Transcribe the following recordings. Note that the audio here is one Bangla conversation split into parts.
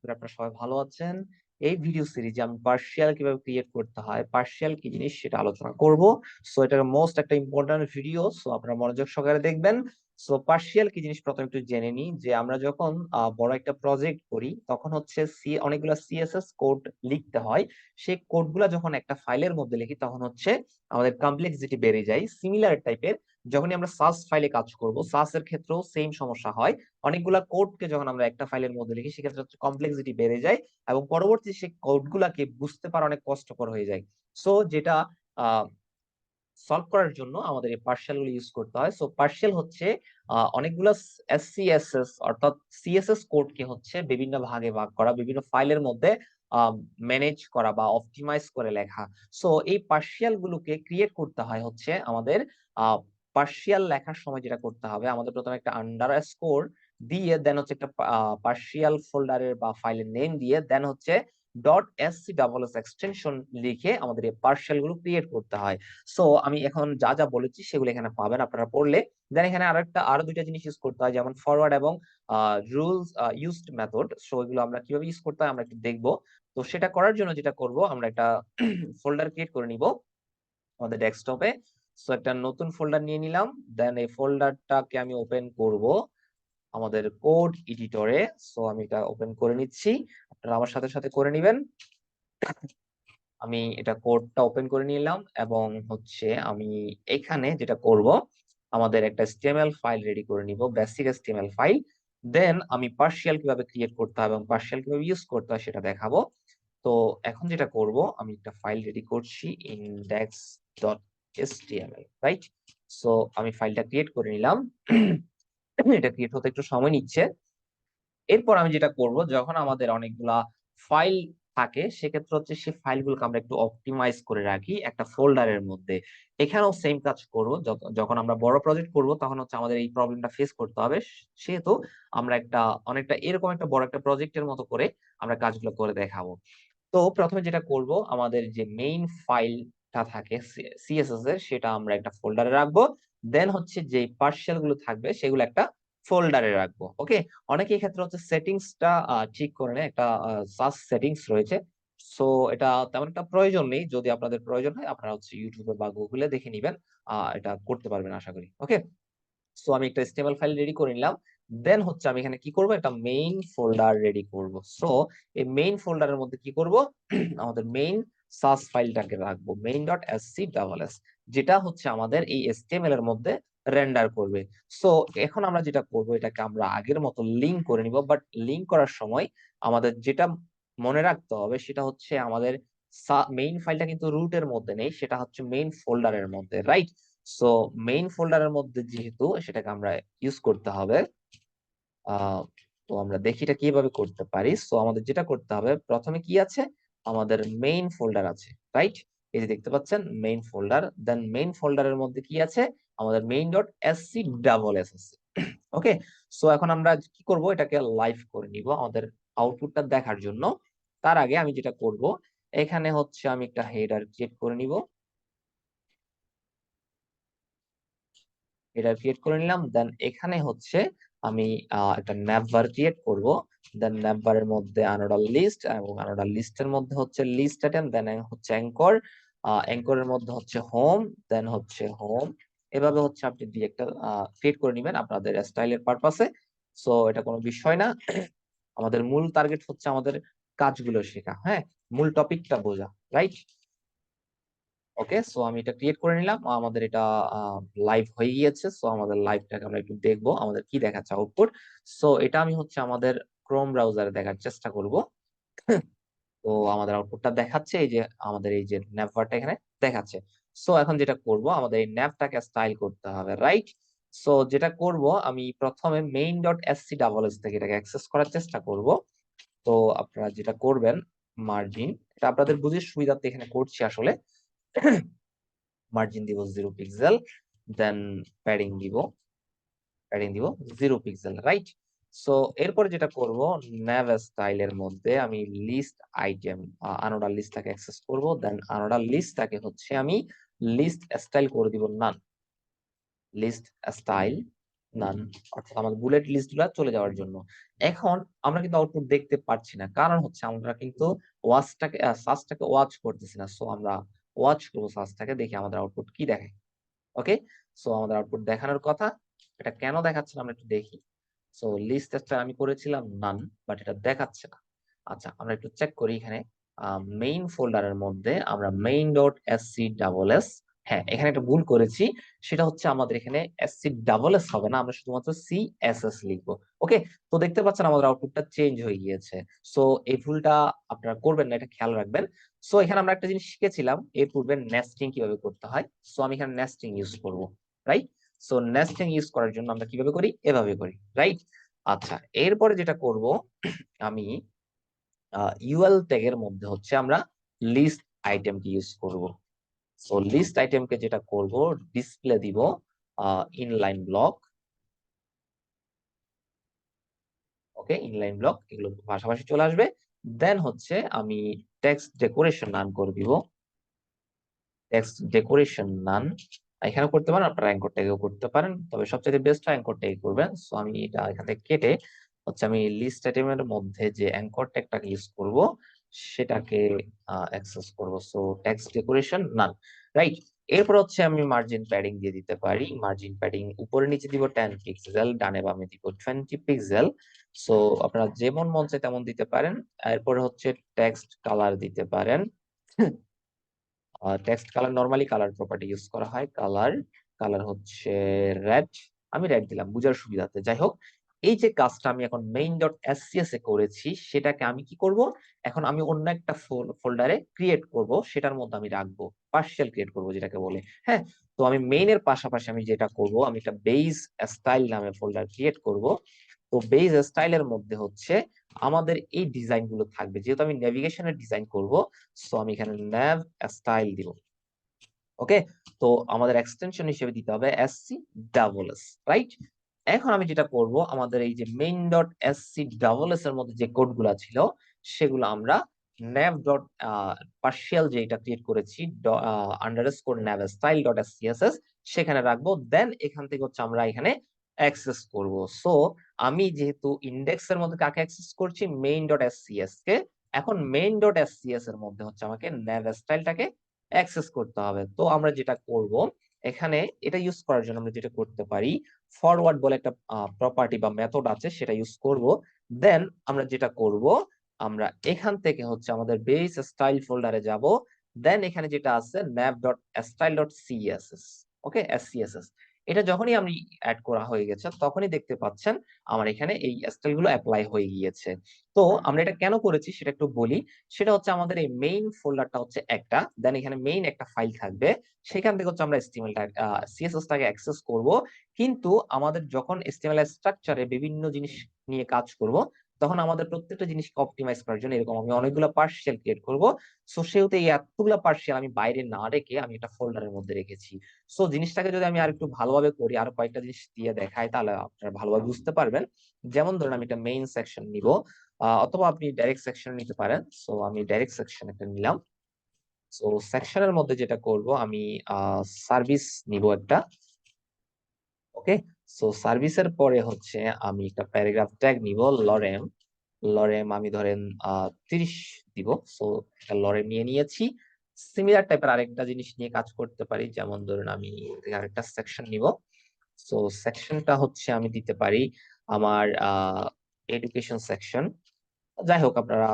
করি আপনারা সবাই ভালো আছেন। এই ভিডিও সিরিজে আমি পার্শিয়াল কিভাবে ক্রিয়েট করতে হয়, পার্শিয়াল কি জিনিস সেটা আলোচনা করব। সো এটা মোস্ট একটা ইম্পর্টেন্ট ভিডিও, সো আপনারা মনোযোগ সহকারে দেখবেন। সো পার্শিয়াল কি জিনিস প্রথমে একটু জেনে নিই যে আমরা যখন বড় একটা প্রজেক্ট করি তখন হচ্ছে অনেকগুলো সিএসএস কোড লিখতে হয়। সেই কোডগুলো যখন একটা ফাইলের মধ্যে লিখি তখন হচ্ছে আমাদের কমপ্লেক্সিটি বেড়ে যায়। সিমিলার টাইপের যখনই আমরা সাস ফাইলে কাজ করব, সাস এর ক্ষেত্রেও সেম সমস্যা হয়। অনেকগুলা কোডকে যখন আমরা একটা ফাইলের মধ্যে লিখি সেক্ষেত্রে হচ্ছে কমপ্লেক্সিটি বেড়ে যায় এবং পরবর্তী সেই কোডগুলাকে বুঝতে পারা অনেক কষ্টকর হয়ে যায়। সো যেটা সলভ করার জন্য আমাদের এই পার্শিয়াল গুলো ইউজ করতে হয়। সো পার্শিয়াল হচ্ছে অনেকগুলো এসসিএসএস অর্থাৎ সিএসএস কোডকে হচ্ছে বিভিন্ন ভাগে ভাগ করা, বিভিন্ন ফাইলের মধ্যে ম্যানেজ করা বা অপটিমাইজ করে লেখা। সো এই পার্শিয়াল গুলোকে ক্রিয়েট করতে হয় হচ্ছে আমাদের পার্শিয়াল লেখার সময় যেটা করতে হবে, আমাদের প্রথমে একটা আন্ডারস্কোর দিয়ে দেন হচ্ছে একটা পার্শিয়াল ফোল্ডারের বা ফাইলের নেম দিয়ে দেন হচ্ছে .scss এক্সটেনশন লিখে আমাদের এই পার্শিয়াল গুলো ক্রিয়েট করতে হয়। সো আমি এখন যা যা বলেছি সেগুলো এখানে পাবেন আপনারা পড়লে। দেন এখানে আরো দুইটা জিনিস ইউজ করতে হয়, যেমন ফরওয়ার্ড এবং রুলস ইউজড মেথড। সো এগুলো আমরা কিভাবে ইউজ করতে হয় আমরা একটু দেখবো। তো সেটা করার জন্য যেটা করব, আমরা একটা ফোল্ডার ক্রিয়েট করে নিব আমাদের ডেস্কটপে। সো একটা নতুন ফোল্ডার নিয়ে নিলাম। দেন এই ফোল্ডারটাকে আমি ওপেন করব আমাদের কোড এডিটরে। সো আমি এটা ওপেন করে নিচ্ছি, আপনারা আমার সাথে সাথে করে নিবেন। আমি এটা কোডটা ওপেন করে নিলাম এবং হচ্ছে আমি এখানে যেটা করব, আমাদের একটা HTML ফাইল রেডি করে নিব, বেসিক HTML ফাইল। দেন আমি পার্শিয়াল কিভাবে ক্রিয়েট করতে হবে এবং পার্শিয়াল কিভাবে ইউজ করতে হয় সেটা দেখাবো। তো এখন যেটা করব, আমি একটা ফাইল রেডি করছি index.html, রাইট? সো আমি ফাইলটা ক্রিয়েট করে নিলাম। এটা ক্রিয়েট হতে একটু সময় নিচ্ছে। এরপর আমি যেটা করব, যখন আমাদের অনেকগুলা ফাইল থাকে সেক্ষেত্রে হচ্ছে সেই ফাইলগুলোকে আমরা একটু অপটিমাইজ করে রাখি একটা ফোল্ডারের মধ্যে। এখানেও সেম কাজ করব, যখন আমরা বড় প্রজেক্ট করব তখন হচ্ছে আমাদের এই প্রবলেমটা ফেস করতে হবে। সেহেতু আমরা অনেকটা এরকম একটা বড় একটা প্রজেক্টের মতো করে আমরা কাজগুলো করে দেখাবো। তো প্রথমে যেটা করব, আমাদের যে মেইন ফাইলটা থাকে সিএসএস এর সেটা আমরা একটা ফোল্ডারে রাখবো। দেন হচ্ছে যে পার্শিয়াল গুলো থাকবে সেগুলো একটা ফোল্ডারে রাখবো। ওকে, অনেকে এক্ষেত্রে হচ্ছে সেটিংসটা ঠিক করে নেয়, একটা সাস সেটিংস রয়েছে। সো এটা তেমন একটা প্রয়োজন নেই, যদি আপনাদের প্রয়োজন হয় আপনারা হচ্ছে ইউটিউবে বা গুগলে দেখে নিবেন, এটা করতে পারবেন আশা করি। ওকে, সো আমি একটা HTML ফাইল রেডি করে নিলাম। দেন হচ্ছে আমি এখানে কি করব, একটা মেইন ফোল্ডার রেডি করব। সো এই মেইন ফোল্ডারের মধ্যে কি করব, আমাদের মেইন সাস ফাইলটাকে রাখবো, main.scss, যেটা হচ্ছে আমাদের এই HTML এর মধ্যে রেন্ডার করবে। সো এখন আমরা যেটা করব, এটাকে আমরা আগের মতো লিংক করে নিব। বাট লিংক করার সময় আমাদের যেটা মনে রাখতে হবে সেটা হচ্ছে আমাদের মেইন ফাইলটা কিন্তু রুটের মধ্যে নেই, সেটা হচ্ছে মেইন ফোল্ডারের মধ্যে, রাইট? সো মেইন ফোল্ডারের মধ্যে যেহেতু সেটাকে আমরা ইউজ করতে হবে, আহ তো আমরা দেখি এটা কিভাবে করতে পারি। সো আমাদের যেটা করতে হবে, প্রথমে কি আছে, আমাদের মেইন ফোল্ডার আছে, রাইট? এই যে দেখতে পাচ্ছেন মেইন ফোল্ডার। দেন মেইন ফোল্ডারের মধ্যে কি আছে, আমাদের main.scss আছে। ওকে, সো এখন আমরা কি করব, এটাকে লাইভ করে নিব আমাদের আউটপুটটা দেখার জন্য। তার আগে আমি যেটা করব, এখানে হচ্ছে আমি একটা হেডার ক্রিয়েট করে নিব। এটা ক্রিয়েট করে নিলাম। দেন এখানে হচ্ছে আমি একটা ন্যাভবার ক্রিয়েট করব। দেন ন্যাভবারের মধ্যে আনোডাল লিস্ট, এবং আনোডাল লিস্টের মধ্যে হচ্ছে লিস্ট আইটেম, দেন হচ্ছে অ্যাঙ্কর, অ্যাঙ্করের মধ্যে হচ্ছে হোম, দেন হচ্ছে হোম। এভাবে হচ্ছে আপনি দিয়ে একটা ক্রিয়েট করে নেবেন আপনাদের স্টাইলের পারপাসে। সো এটা কোনো বিষয় না, আমাদের মূল টার্গেট হচ্ছে আমাদের কাজগুলো শেখা, হ্যাঁ, মূল টপিকটা বোঝা, রাইট? ওকে, সো আমি এটা ক্রিয়েট করে নিলাম, আমাদের এটা লাইভ হয়ে গিয়েছে। সো আমাদের লাইভটাকে আমরা একটু দেখবো আমাদের কি দেখাচ্ছে আউটপুট। সো এটা আমি হচ্ছে আমাদের ক্রোম ব্রাউজারে দেখার চেষ্টা করব। তো আমাদের আউটপুটটা দেখাচ্ছে, এই যে আমাদের এই যে ন্যাভবারটা এখানে দেখাচ্ছে। সো এখন যেটা করব, আমাদের এই ন্যাভটাকে স্টাইল করতে হবে, রাইট? সো যেটা করব, আমি প্রথমে main.scss থেকে এটাকে অ্যাক্সেস করার চেষ্টা করব। তো আপনারা যেটা করবেন, মার্জিন, এটা আপনাদের বুঝে সুবিধার্থে এখানে করছি আসলে। মার্জিন দিব 0 পিক্সেল, দেন প্যাডিং দিব, প্যাডিং দিব 0 পিক্সেল, রাইট? সো এরপরে যেটা করব, nav স্টাইলের মধ্যে আমি লিস্ট আইটেম আনোডার লিস্টটাকে অ্যাক্সেস করব। দেন আনোডার লিস্টটাকে হচ্ছে আমি লিস্ট স্টাইল করে দিব নান, লিস্ট স্টাইল। নান, অর্থাৎ আমাদের বুলেট লিস্ট গুলা চলে যাওয়ার জন্য। এখন আমরা কিন্তু আউটপুট দেখতে পাচ্ছি না, কারণ হচ্ছে আমরা কিন্তু সাসটাকে ওয়াচ করতেছি না। সো আমরা ওয়াচ করবো সাসটাকে, দেখি আমাদের আউটপুট কি দেখায়। ওকে, সো আমাদের আউটপুট দেখানোর কথা, এটা কেন দেখাচ্ছে না আমরা একটু দেখি। সো লিস্ট আমি করেছিলাম নান, বাট এটা দেখাচ্ছে না। আচ্ছা, আমরা একটু চেক করি এখানে মেইন ফোল্ডারের মধ্যে আমরা main dot SC double S, হ্যাঁ এখানে একটা ভুল করেছি। সেটা হচ্ছে আমাদের এখানে এসসি ডাবল এস হবে না, আমরা শুধুমাত্র সিএসএস লিখবো। ওকে, তো দেখতে পাচ্ছেন আমাদের আউটপুটটা চেঞ্জ হয়ে গিয়েছে। সো এই ভুলটা আপনারা করবেন না, এটা খেয়াল রাখবেন। সো এখানে আমরা একটা জিনিস শিখেছিলাম এর পূর্বে, নেস্টিং কিভাবে করতে হয়। সো আমি এখানে নেস্টিং ইউজ করব, রাইট। সো নেস্টিং ইউজ করার জন্য আমরা কিভাবে করি, এভাবে করি, রাইট। আচ্ছা, এরপরে যেটা করব আমি ইউএল ট্যাগের মধ্যে হচ্ছে আমরা লিস্ট আইটেমকে ইউজ করব। সো লিস্ট আইটেমকে যেটা করব, ডিসপ্লে দিব ইনলাইন ব্লক। ওকে, ইনলাইন ব্লক এগুলো পাশাপাশি চলে আসবে। দেন হচ্ছে আমি টেক্সট ডেকোরেশন নাম করে দিব, টেক্সট ডেকোরেশন নান। এখানে করতে পারেন, আপনারা অ্যাঙ্কর ট্যাগেও করতে পারেন, তবে সবচেয়ে বেস্ট অ্যাঙ্কর ট্যাগ করবেন। সো আমি এটা এখান থেকে কেটে হচ্ছে আমি লিস্ট আইটেমের মধ্যে যে অ্যাঙ্কর ট্যাগটাকে ইউজ করব সেটাকে অ্যাক্সেস করব। সো টেক্সট ডেকোরেশন নান, রাইট। এরপর হচ্ছে আমি মার্জিন প্যাডিং দিয়ে দিতে পারি। মার্জিন প্যাডিং উপরে নিচে দিব 10 পিক্সেল, ডানে বামে দিব 20 পিক্সেল। সো আপনারা যেমন মন চায় তেমন দিতে পারেন। এরপর হচ্ছে টেক্সট কালার দিতে পারেন। Text colour normally colour property use করা হয়। কালার কালার হচ্ছে রেড, আমি রেড দিলাম বুঝার সুবিধাতে। যাই হোক, এই যে কাজটা আমি এখন মেইন ডট এসসিএস এ করেছি, সেটাকে আমি কি করব, এখন আমি অন্য একটা ফোল্ডারে ক্রিয়েট করব, সেটার মধ্যে আমি রাখবো, পার্শিয়াল ক্রিয়েট করব যেটাকে বলে। হ্যাঁ, তো আমি মেইনের পাশাপাশি আমি যেটা করব, আমি একটা বেজ স্টাইল নামে ফোল্ডার ক্রিয়েট করব। তো বেজ স্টাইলের মধ্যে হচ্ছে আমাদের এই ডিজাইন গুলো থাকবে, যেহেতু আমি নেভিগেশনের ডিজাইন করব। সো আমি এখানে nav স্টাইল দিব। ওকে, তো আমাদের এক্সটেনশন হিসেবে দিতে হবে এসসি ডাবল এস, রাইট। এখন আমি যেটা করব, আমাদের এই যে main dot SC double S এর মধ্যে যে কোডগুলো ছিল সেগুলো আমরা nav ডট পার্শিয়াল যেটা ক্রিয়েট করেছি underscore nav style dot SCSS সেখানে রাখবো। দেন এখান থেকে হচ্ছে আমরা এখানে অ্যাক্সেস করব। সো আমি যেহেতু ইন্ডেক্স এর মধ্যে কাকে অ্যাক্সেস করছি, মেইন ডট এসসিএস কে, এখন মেইন ডট এসসিএস এর মধ্যে হচ্ছে আমাকে nav স্টাইলটাকে অ্যাক্সেস করতে হবে। তো আমরা যেটা করব, এখানে এটা ইউজ করার জন্য আমরা যেটা করতে পারি, ফরওয়ার্ড বলে একটা প্রপার্টি বা মেথড আছে, সেটা ইউজ করব। দেন আমরা যেটা করব, আমরা এখান থেকে হচ্ছে আমাদের বেস স্টাইল ফোল্ডারে যাব। দেন এখানে যেটা আছে nav.style.css, ওকে এসসিএসএস, এটা যখনই আমি অ্যাড করা হয়ে গেছে তখনই দেখতে পাচ্ছেন আমার এখানে এই স্টাইল গুলো অ্যাপ্লাই হয়ে গিয়েছে। তো আমরা এটা কেন করেছি সেটা একটু বলি। সেটা হচ্ছে আমাদের এই মেইন ফোল্ডারটা হচ্ছে একটা, দেন এখানে মেইন একটা ফাইল থাকবে, সেখান থেকে হচ্ছে আমরা এচটিএমএলটা সিএসএস টাকে অ্যাক্সেস করব। কিন্তু আমাদের যখন এচটিএমএল স্ট্রাকচারে বিভিন্ন জিনিস নিয়ে কাজ করব, তখন আমাদের প্রত্যেকটা জিনিসকে অপটিমাইজ করার জন্য এরকম আমি অনেকগুলো পার্শিয়াল ক্রিয়েট করব। সো সেহেতু এই এতগুলো পার্শিয়াল আমি বাইরে না রেখে আমি একটা ফোল্ডারের মধ্যে রেখেছি। সো জিনিসটাকে যদি আমি আর একটু ভালোভাবে করি, আর কয়েকটা জিনিস দিয়ে দেখাই, তাহলে আপনারা ভালোভাবে বুঝতে পারবেন। যেমন ধরুন আমি একটা মেইন সেকশন নিব, অথবা আপনি ডাইরেক্ট সেকশন নিতে পারেন। সো আমি ডাইরেক্ট সেকশন একটা নিলাম। সো সেকশনের মধ্যে যেটা করব, আমি সার্ভিস নিব একটা। ওকে, সো সার্ভিসের পরে হচ্ছে আমি একটা প্যারাগ্রাফ ট্যাগ নিব, লরেম। লরেম আমি ধরেন 30 দিব। সো একটা লরেম নিয়ে নিয়েছি। সিমিলার টাইপের আরেকটা জিনিস নিয়ে কাজ করতে পারি, যেমন ধরুন আমি আরেকটা সেকশন নিব। সো সেকশনটা হচ্ছে আমি দিতে পারি আমার এডুকেশন সেকশন। যাই হোক, আপনারা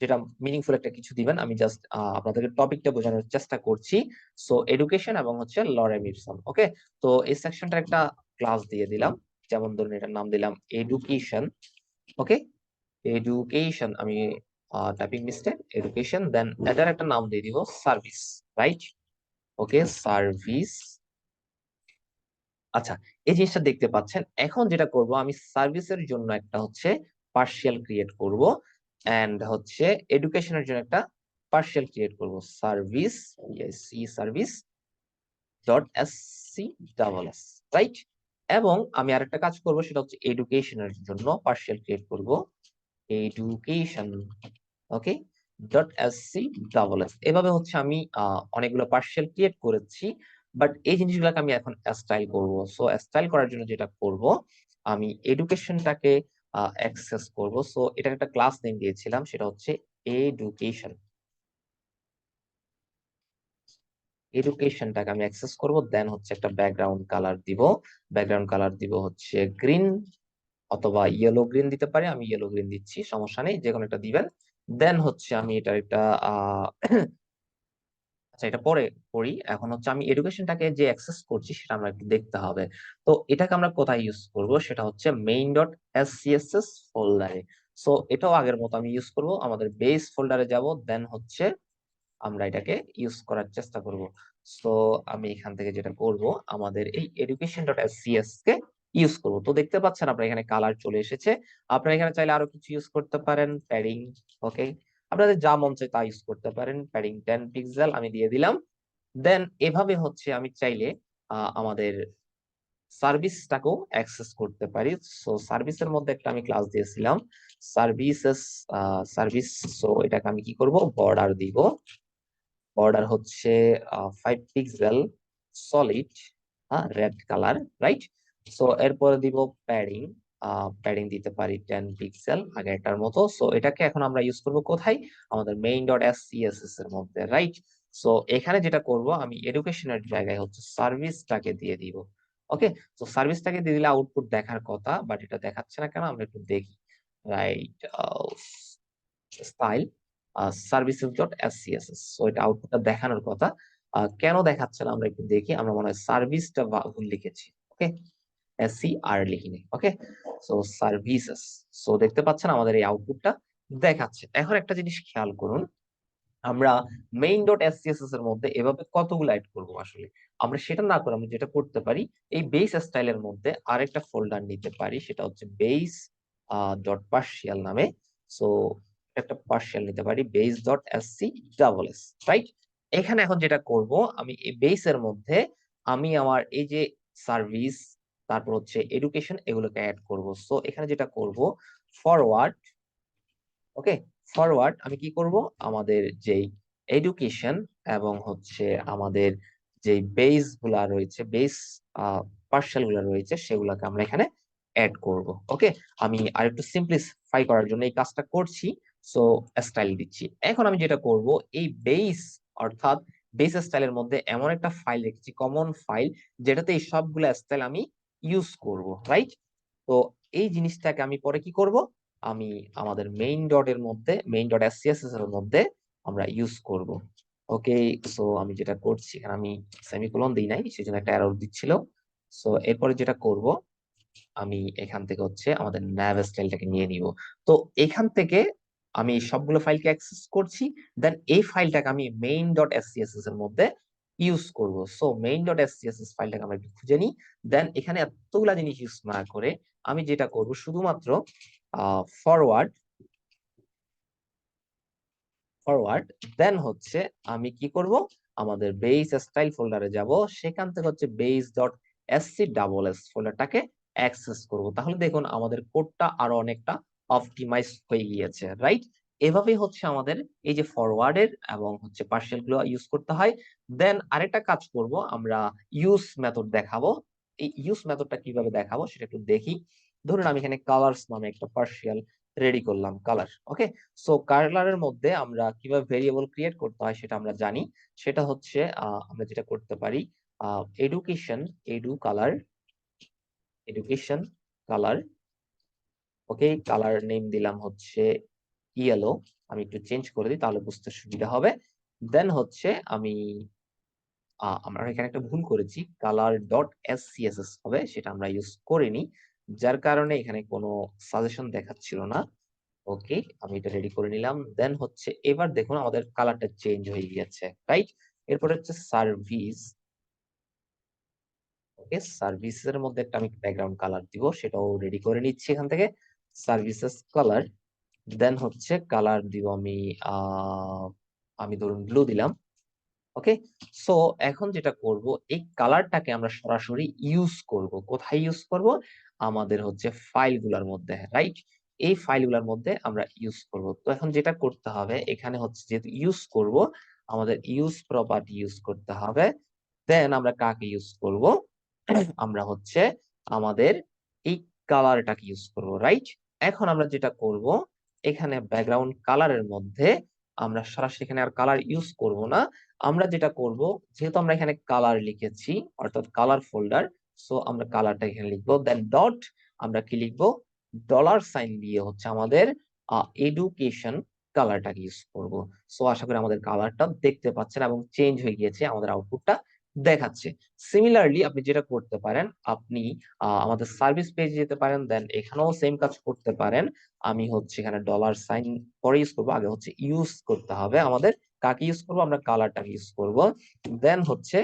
যেটা মিনিংফুল একটা কিছু দিবেন, আমি জাস্ট আপনাদেরকে টপিকটা বোঝানোর চেষ্টা করছি। সো এডুকেশন এবং হচ্ছে লরেম ইপসন। ওকে, তো এই সেকশনটার একটা ক্লাস দিয়ে দিলাম, যেমন ধরুন এটার নাম দিলাম এডুকেশন। ওকে, এডুকেশন আমি টাইপিং মিস্টেক, এডুকেশন, দেন এটার একটা নাম দিয়ে দিব সার্ভিস, রাইট। ওকে, সার্ভিস। আচ্ছা, এই জিনিসটা দেখতে পাচ্ছেন। এখন যেটা করব, আমি সার্ভিসের জন্য একটা হচ্ছে পার্শিয়াল ক্রিয়েট করব, এন্ড হচ্ছে এডুকেশনের জন্য একটা পার্শিয়াল ক্রিয়েট করব, service, see service dot S C double S, right. এবং আমি আরেকটা কাজ করব, সেটা হচ্ছে এডুকেশনের জন্য পার্শিয়াল ক্রিয়েট করব, education, okay, dot S C double S. এভাবে হচ্ছে আমি অনেকগুলো পার্শিয়াল ক্রিয়েট করেছি। বাট এই জিনিসগুলোকে আমি এখন স্টাইল করব। সো স্টাইল করার জন্য যেটা করব, আমি এডুকেশনটাকে অ্যাক্সেস করব। সো এটার একটা ক্লাস নেম দিয়েছিলাম, সেটা হচ্ছে এডুকেশন। এডুকেশনটাকে আমি অ্যাক্সেস করব, দেন হচ্ছে একটা ব্যাকগ্রাউন্ড কালার দিব। ব্যাকগ্রাউন্ড কালার দিব হচ্ছে গ্রিন অথবা ইয়েলো গ্রিন দিতে পারি, আমি ইয়েলো গ্রিন দিচ্ছি, সমস্যা নেই, যে কোনো একটা দিবেন। দেন হচ্ছে আমি এটা একটা আচ্ছা এটা পরে করি। এখন হচ্ছে আমি এডুকেশনটাকে যে অ্যাক্সেস করছি সেটা আমরা একটু দেখতে হবে। তো এটাকে আমরা কোথায় ইউজ করব, সেটা হচ্ছে মেইন ডট এসসিএসএস ফোল্ডারে। সো এটাও আগের মতো আমি ইউজ করব, আমাদের বেস ফোল্ডারে যাব, দেন হচ্ছে আমরা এটাকে ইউজ করার চেষ্টা করব। সো আমি এখান থেকে যেটা করব, আমাদের এই এডুকেশন ডট এসসিএস কে ইউজ করব। তো দেখতে পাচ্ছেন আপনার এখানে কালার চলে এসেছে। আপনারা এখানে চাইলে আরো কিছু ইউজ করতে পারেন, প্যাডিং, ওকে, আপনাদের যা মন চায় তা ইউজ করতে পারেন। প্যাডিং 10 পিক্সেল আমি দিয়ে দিলাম। দেন এভাবে হচ্ছে আমি চাইলে আমাদের সার্ভিসটাকেও অ্যাক্সেস করতে পারি। সো সার্ভিসের মধ্যে একটা আমি ক্লাস দিয়েছিলাম, সার্ভিসেস সার্ভিস। সো এটাকে আমি কি করব, বর্ডার দিব। বর্ডার হচ্ছে 5 পিক্সেল সলিড, হ্যাঁ, রেড কালার, রাইট। সো এরপরে দিব প্যাডিং। প্যাডিং দিতে পারি 10 পিক্সেল আগেরটার মতো। সো এটাকে এখন আমরা ইউজ করব কোথায়, আমাদের মেইন ডট এসসিএসএস এর মধ্যে, রাইট। সো এখানে যেটা করব, আমি এডুকেশনের জায়গায় হচ্ছে সার্ভিসটাকে দিয়ে দিব। ওকে, তো সার্ভিসটাকে দিয়ে দিলে আউটপুট দেখার কথা, বাট এটা দেখাচ্ছে না কেন, আমরা একটু দেখি। Right, style services dot SCSS. So এটা আউটপুটটা দেখানোর কথা, কেন দেখাচ্ছে না আমরা একটু দেখি। আমরা মনে হয় সার্ভিসটা ভুল লিখেছি, ওকে, এসসি আর লিখিনি, ওকে। সো সার্ভিসেস, সো দেখতে পাচ্ছেন আমাদের এই আউটপুটটা দেখাচ্ছে। এখন একটা জিনিস খেয়াল করুন, আমরা মেইন ডট এসসিএসএস এর মধ্যে এভাবে কতগুলো অ্যাড করব আসলে। আমরা সেটা না করে আমরা যেটা করতে পারি, এই বেস স্টাইলের মধ্যে আরেকটা ফোল্ডার নিতে পারি, সেটা হচ্ছে বেস ডট পার্শিয়াল নামে। সো একটা পার্শিয়াল নিতে পারি, base dot SC double S, right. এখানে এখন যেটা করব, আমি এই বেসের মধ্যে আমি আমার এই যে সার্ভিস, তারপর হচ্ছে এডুকেশন, এগুলোকে অ্যাড করব। সো এখানে যেটা করব, ফরওয়ার্ড, ওকে, ফরওয়ার্ড আমি কি করব, আমাদের যেই এডুকেশন এবং হচ্ছে আমাদের যে বেস গুলা রয়েছে, বেস পার্সেল গুলা রয়েছে, সেগুলোকে আমরা এখানে অ্যাড করব। ওকে, আমি আরেকটু সিম্পলিফাই করার জন্য এই কাজটা করছি। সো স্টাইল দিচ্ছি। এখন আমি যেটা করব, এই বেস অর্থাৎ বেস স্টাইলের মধ্যে এমন একটা ফাইল রেখেছি, কমন ফাইল, যেটাতে এই সবগুলা স্টাইল আমি ইউজ করব, রাইট। তো এই জিনিসটাকে আমি পরে কি করব, আমি আমাদের মেইন ডট এর মধ্যে, মেইন ডট এসসিএসএস এর মধ্যে আমরা ইউজ করব। ওকে, সো আমি যেটা করছি, এখানে আমি সেমিকোলন দিই নাই, সেজন্য একটা এরর দিচ্ছিল। সো এরপরে যেটা করব, আমি এখান থেকে হচ্ছে আমাদের nav স্টাইলটাকে নিয়ে নিব। তো এখান থেকে আমি সবগুলো ফাইলকে অ্যাক্সেস করছি, দেন এই ফাইলটাকে আমি মেইন ডট এসসিএসএস এর মধ্যে ইউজ করব। সো মেইন ডট এসসিএসএস ফাইলটাকে আমরা একটু খুঁজে নিই। দেন এখানে এতগুলা জিনিস ইউজ না করে আমি যেটা করব, শুধুমাত্র ফরওয়ার্ড, ফরওয়ার্ড, দেন হচ্ছে আমি কি করব, আমাদের বেস স্টাইল ফোল্ডারে যাব, সেখান থেকে হচ্ছে base dot SC double S ফোল্ডারটাকে অ্যাক্সেস করব। তাহলে দেখুন আমাদের কোডটা আরো অনেকটা অপটিমাইজ হয়ে গিয়েছে, রাইট। এভাবেই হচ্ছে আমাদের এই যে ফরওয়ার্ডের এবং হচ্ছে পার্সিয়াল গুলো ইউজ করতে হয়। দেন আরেকটা কাজ করব, আমরা ইউজ মেথড দেখাবো। এই ইউজ মেথডটা কিভাবে দেখাবো সেটা একটু দেখি। ধরুন আমি এখানে কালার্স নামে একটা পার্সিয়াল রেডি করলাম, কালার, ওকে। সো কালারের মধ্যে আমরা কিভাবে ভেরিয়েবল ক্রিয়েট করতে হয় সেটা আমরা জানি। সেটা হচ্ছে আমরা যেটা করতে পারি, education, edu colour, education colour, okay, colour name দিলাম হচ্ছে ইয়েলো। আমি একটু চেঞ্জ করে দিই তাহলে বুঝতে সুবিধা হবে। দেন হচ্ছে আমি আমরা এখানে একটা ভুল করেছি, কালার ডট এসসিএসএস হবে, সেটা আমরা ইউজ করিনি, যার কারণে এখানে কোনো সাজেশন দেখাচ্ছিল না। ওকে, আমি এটা রেডি করে নিলাম। দেন হচ্ছে এবার দেখুন আমাদের কালারটা চেঞ্জ হয়ে গিয়েছে, রাইট। এরপর হচ্ছে সার্ভিস, ওকে, সার্ভিসের মধ্যে একটা আমি ব্যাকগ্রাউন্ড কালার দিব, সেটাও রেডি করে নিচ্ছি এখান থেকে, সার্ভিসেস কালার। দেন হচ্ছে কালার দিব আমি আমি ধরুন ব্লু দিলাম, ওকে। সো এখন যেটা করব, এই কালারটাকে আমরা সরাসরি ইউজ করব, কোথায় ইউজ করব, আমাদের হচ্ছে ফাইলগুলোর মধ্যে, রাইট। এই ফাইলগুলোর মধ্যে আমরা ইউজ করব। তো এখন যেটা করতে হবে, এখানে হচ্ছে যেহেতু ইউজ করব, আমাদের ইউজ প্রপার্টি ইউজ করতে হবে। দেন আমরা কাকে ইউজ করব? আমরা হচ্ছে আমাদের এই কালারটাকে ইউজ করব, রাইট? এখন আমরা যেটা করব, এখানে ব্যাকগ্রাউন্ড কালারের মধ্যে আমরা সরাসরি এখানে আর কালার ইউজ করব না। আমরা যেটা করব, যেহেতু আমরা এখানে কালার লিখেছি অর্থাৎ কালার ফোল্ডার, সো আমরা কালারটা এখানে লিখবো, দেন ডট আমরা কি লিখবো, ডলার সাইন দিয়ে হচ্ছে আমাদের এডুকেশন কালারটাকে ইউজ করব। সো আশা করি আমাদের কালারটা দেখতে পাচ্ছেন এবং চেঞ্জ হয়ে গিয়েছে, আমাদের আউটপুটটা দেখাচ্ছে। সিমিলারলি আপনি যেটা করতে পারেন, আপনি আমাদের সার্ভিস পেজে যেতে পারেন, দেন এখানেও সেম কাজ করতে পারেন। আমি হচ্ছে এখানে ডলার সাইন পরে ইউজ করবো, আগে হচ্ছে ইউজ করতে হবে আমাদের। কাকে ইউজ করবো? আমরা কালারটাকে ইউজ করব। দেন হচ্ছে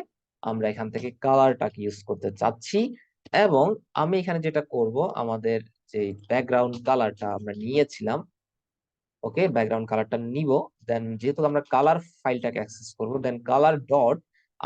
আমরা এখান থেকে কালারটাকে ইউজ করতে চাচ্ছি, এবং আমি এখানে যেটা করব, আমাদের যে ব্যাকগ্রাউন্ড কালারটা আমরা নিয়েছিলাম, ওকে, ব্যাকগ্রাউন্ড কালারটা নিব। দেন যেহেতু আমরা কালার ফাইলটাকে অ্যাক্সেস করব, দেন কালার ডট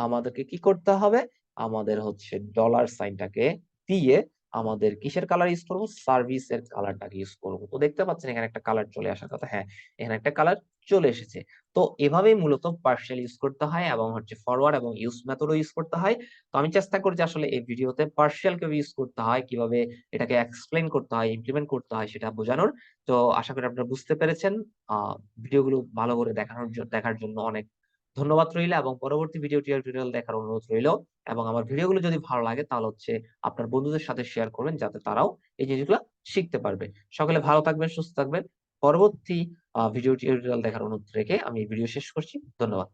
আমাদেরকে কি করতে হবে, আমাদের হচ্ছে ডলার সাইনটাকে দিয়ে আমাদের কিসের কালার ইউজ করব, সার্ভিসের কালারটাকে ইউজ করব। তো দেখতে পাচ্ছেন এখানে একটা কালার চলে আসার কথা, হ্যাঁ এখানে একটা কালার চলে এসেছে। তো এভাবেই মূলত পার্শিয়াল ইউজ করতে হয় এবং হচ্ছে ফরওয়ার্ড এবং ইউজ মেথডও ইউজ করতে হয়। তো আমি চেষ্টা করি যে আসলে এই ভিডিওতে পার্শিয়াল কিভাবে ইউজ করতে হয়, কিভাবে এটাকে এক্সপ্লেন করতে হয়, ইমপ্লিমেন্ট করতে হয় সেটা বোঝানোর। তো আশা করি আপনারা বুঝতে পেরেছেন। ভিডিওগুলো ভালো করে দেখার জন্য অনেক ধন্যবাদ রইল, এবং পরবর্তী ভিডিও টিউটোরিয়াল দেখার অনুরোধ রইল। এবং আমার ভিডিওগুলো যদি ভালো লাগে তাহলে হচ্ছে আপনার বন্ধুদের সাথে শেয়ার করবেন, যাতে তারাও এই জিনিসগুলো শিখতে পারবে। সকলে ভালো থাকবেন, সুস্থ থাকবেন। পরবর্তী ভিডিও টিউটোরিয়াল দেখার অনুরোধ রেখে আমি ভিডিও শেষ করছি। ধন্যবাদ।